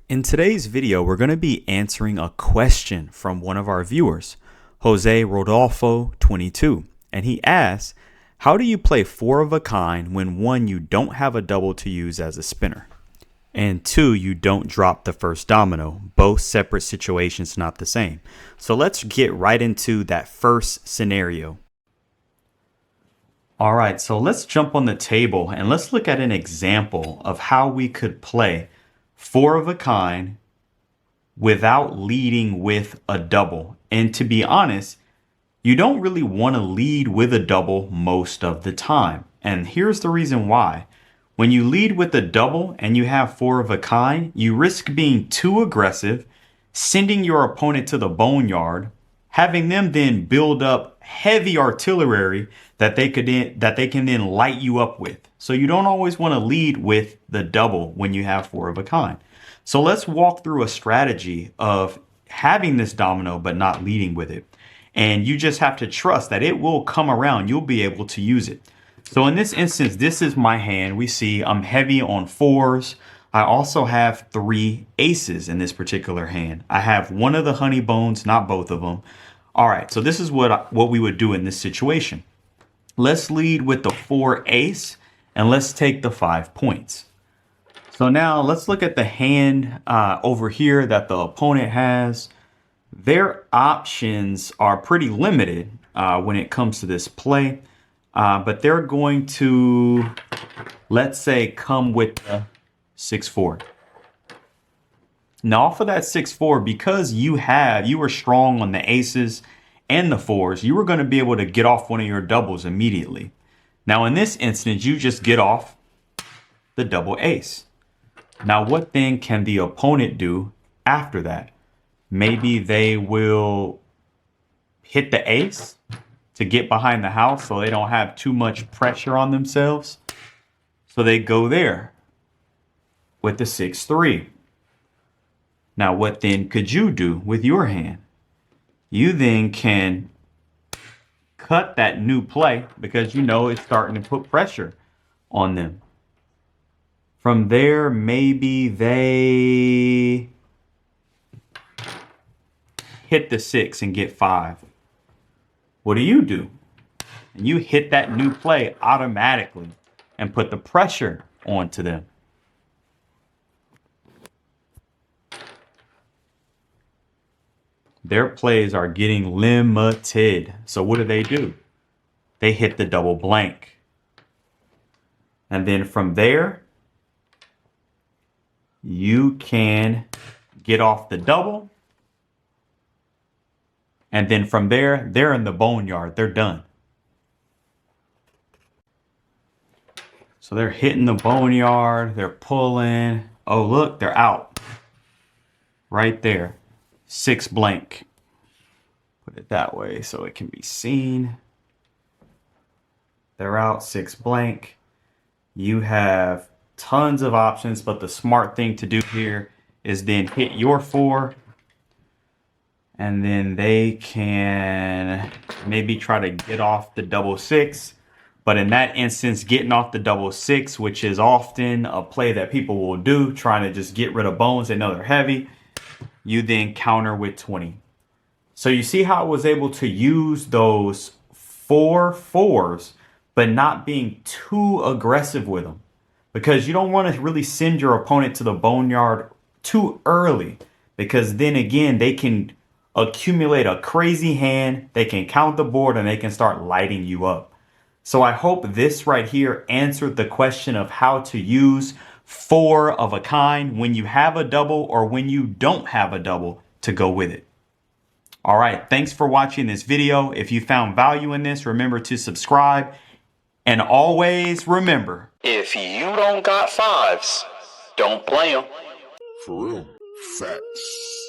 In today's video, we're going to be answering a question from one of our viewers, Jose Rodolfo 22, and he asks, how do you play four of a kind when one, you don't have a double to use as a spinner, and two, you don't drop the first domino? Both separate situations, not the same. So let's get right into that first scenario. All right, so let's jump on the table and let's look at an example of how we could play four of a kind without leading with a double. And to be honest, you don't really want to lead with a double most of the time. And here's the reason why. When you lead with a double and you have four of a kind, you risk being too aggressive, sending your opponent to the boneyard, having them then build up heavy artillery that they can then light you up with. So you don't always want to lead with the double when you have four of a kind. So let's walk through a strategy of having this domino but not leading with it. And you just have to trust that it will come around. You'll be able to use it. So in this instance, this is my hand. We see I'm heavy on fours. I also have three aces in this particular hand. I have one of the honey bones, not both of them. All right, so this is what we would do in this situation. Let's lead with the four ace and let's take the 5 points. So now let's look at the hand over here that the opponent has. Their options are pretty limited when it comes to this play, but they're going to, let's say, come with the 6-4. Now off of that 6-4, because you were strong on the aces and the fours, you were going to be able to get off one of your doubles immediately. Now in this instance, you just get off the double ace. Now what then can the opponent do after that? Maybe they will hit the ace to get behind the house so they don't have too much pressure on themselves. So they go there with the 6-3. Now what then could you do with your hand? You then can cut that new play because you know it's starting to put pressure on them. From there, maybe they hit the 6 and get 5. What do? And you hit that new play automatically and put the pressure onto them. Their plays are getting limited. So what do? They hit the double blank. And then from there, you can get off the double. And then from there, they're in the boneyard. They're done. So they're hitting the boneyard. They're pulling. Oh, look, they're out. Right there. 6 blank. Put it that way so it can be seen. They're out 6 blank. You have tons of options, but the smart thing to do here is then hit your 4. And then they can maybe try to get off the double 6. But in that instance, getting off the double 6, which is often a play that people will do, trying to just get rid of bones. They know they're heavy. You then counter with 20. So you see how I was able to use those 4 fours, but not being too aggressive with them. Because you don't want to really send your opponent to the boneyard too early. Because then again, they can accumulate a crazy hand, they can count the board, and they can start lighting you up. So I hope this right here answered the question of how to use four of a kind when you have a double or when you don't have a double to go with it. All right, thanks for watching this video. If you found value in this, remember to subscribe. And always remember, if you don't got fives, don't play them. For real. Facts.